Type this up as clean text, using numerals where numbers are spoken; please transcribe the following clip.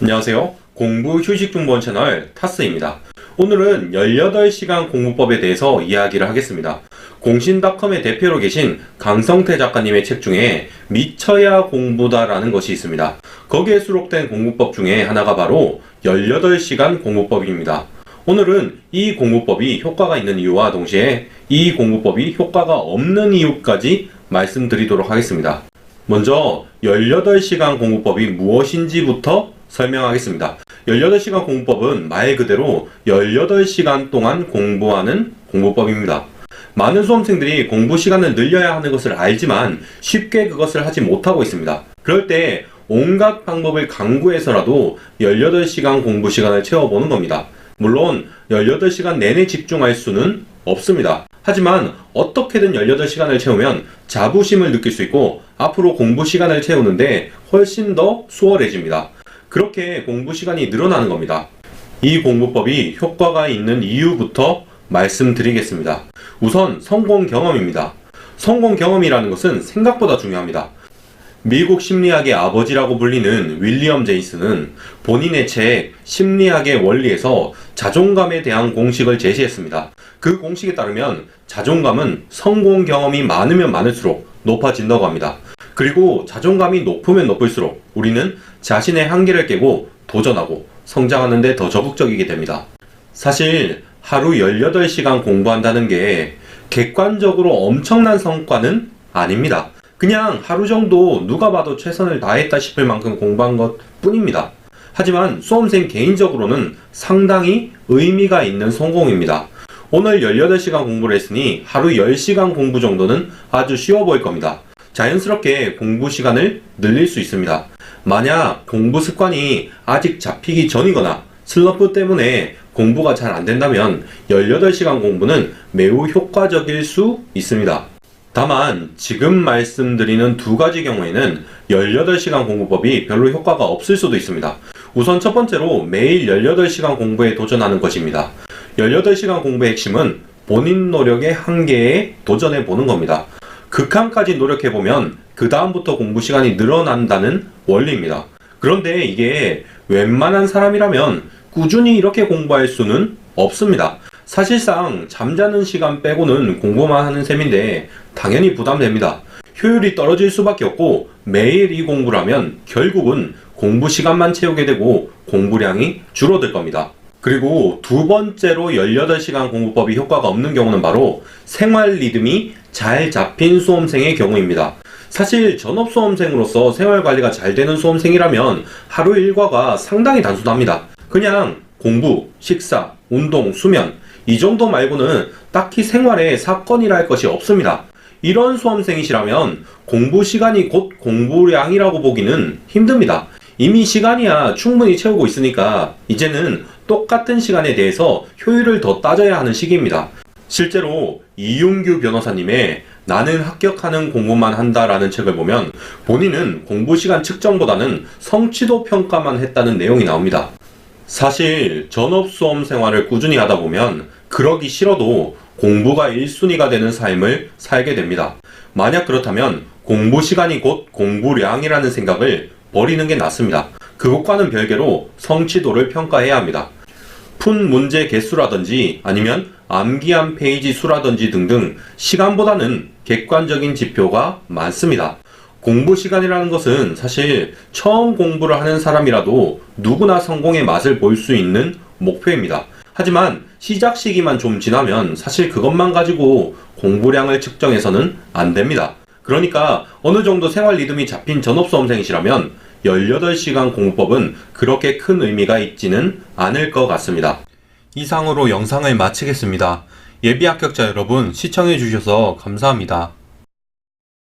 안녕하세요. 공부 휴식 중본 채널 타스입니다. 오늘은 18시간 공부법에 대해서 이야기를 하겠습니다. 공신닷컴의 대표로 계신 강성태 작가님의 책 중에 미쳐야 공부다라는 것이 있습니다. 거기에 수록된 공부법 중에 하나가 바로 18시간 공부법입니다. 오늘은 이 공부법이 효과가 있는 이유와 동시에 이 공부법이 효과가 없는 이유까지 말씀드리도록 하겠습니다. 먼저 18시간 공부법이 무엇인지부터 설명하겠습니다. 18시간 공부법은 말 그대로 18시간 동안 공부하는 공부법입니다. 많은 수험생들이 공부 시간을 늘려야 하는 것을 알지만 쉽게 그것을 하지 못하고 있습니다. 그럴 때 온갖 방법을 강구해서라도 18시간 공부 시간을 채워보는 겁니다. 물론 18시간 내내 집중할 수는 없습니다. 하지만 어떻게든 18시간을 채우면 자부심을 느낄 수 있고 앞으로 공부 시간을 채우는데 훨씬 더 수월해집니다. 그렇게 공부 시간이 늘어나는 겁니다. 이 공부법이 효과가 있는 이유부터 말씀드리겠습니다. 우선 성공 경험입니다. 성공 경험이라는 것은 생각보다 중요합니다. 미국 심리학의 아버지라고 불리는 윌리엄 제이슨은 본인의 책 심리학의 원리에서 자존감에 대한 공식을 제시했습니다. 그 공식에 따르면 자존감은 성공 경험이 많으면 많을수록 높아진다고 합니다. 그리고 자존감이 높으면 높을수록 우리는 자신의 한계를 깨고 도전하고 성장하는 데 더 적극적이게 됩니다. 사실 하루 18시간 공부한다는 게 객관적으로 엄청난 성과는 아닙니다. 그냥 하루 정도 누가 봐도 최선을 다했다 싶을 만큼 공부한 것 뿐입니다. 하지만 수험생 개인적으로는 상당히 의미가 있는 성공입니다. 오늘 18시간 공부를 했으니 하루 10시간 공부 정도는 아주 쉬워 보일 겁니다. 자연스럽게 공부 시간을 늘릴 수 있습니다. 만약 공부 습관이 아직 잡히기 전이거나 슬럼프 때문에 공부가 잘 안된다면 18시간 공부는 매우 효과적일 수 있습니다. 다만 지금 말씀드리는 두 가지 경우에는 18시간 공부법이 별로 효과가 없을 수도 있습니다. 우선 첫 번째로 매일 18시간 공부에 도전하는 것입니다. 18시간 공부의 핵심은 본인 노력의 한계에 도전해 보는 겁니다. 극한까지 노력해보면 그 다음부터 공부 시간이 늘어난다는 원리입니다. 그런데 이게 웬만한 사람이라면 꾸준히 이렇게 공부할 수는 없습니다. 사실상 잠자는 시간 빼고는 공부만 하는 셈인데 당연히 부담됩니다. 효율이 떨어질 수밖에 없고 매일 이 공부를 하면 결국은 공부 시간만 채우게 되고 공부량이 줄어들 겁니다. 그리고 두 번째로 18시간 공부법이 효과가 없는 경우는 바로 생활 리듬이 잘 잡힌 수험생의 경우입니다. 사실 전업 수험생으로서 생활 관리가 잘 되는 수험생이라면 하루 일과가 상당히 단순합니다. 그냥 공부, 식사, 운동, 수면 이 정도 말고는 딱히 생활에 사건이라 할 것이 없습니다. 이런 수험생이시라면 공부 시간이 곧 공부량이라고 보기는 힘듭니다. 이미 시간이야 충분히 채우고 있으니까 이제는 똑같은 시간에 대해서 효율을 더 따져야 하는 시기입니다. 실제로 이윤규 변호사님의 나는 합격하는 공부만 한다라는 책을 보면 본인은 공부 시간 측정보다는 성취도 평가만 했다는 내용이 나옵니다. 사실 전업 수험 생활을 꾸준히 하다 보면 그러기 싫어도 공부가 1순위가 되는 삶을 살게 됩니다. 만약 그렇다면 공부 시간이 곧 공부량이라는 생각을 버리는 게 낫습니다. 그것과는 별개로 성취도를 평가해야 합니다. 푼 문제 개수라든지 아니면 암기한 페이지 수라든지 등등 시간보다는 객관적인 지표가 많습니다. 공부 시간이라는 것은 사실 처음 공부를 하는 사람이라도 누구나 성공의 맛을 볼 수 있는 목표입니다. 하지만 시작 시기만 좀 지나면 사실 그것만 가지고 공부량을 측정해서는 안 됩니다. 그러니까 어느 정도 생활 리듬이 잡힌 전업 수험생이시라면 18시간 공부법은 그렇게 큰 의미가 있지는 않을 것 같습니다. 이상으로 영상을 마치겠습니다. 예비 합격자 여러분 시청해 주셔서 감사합니다.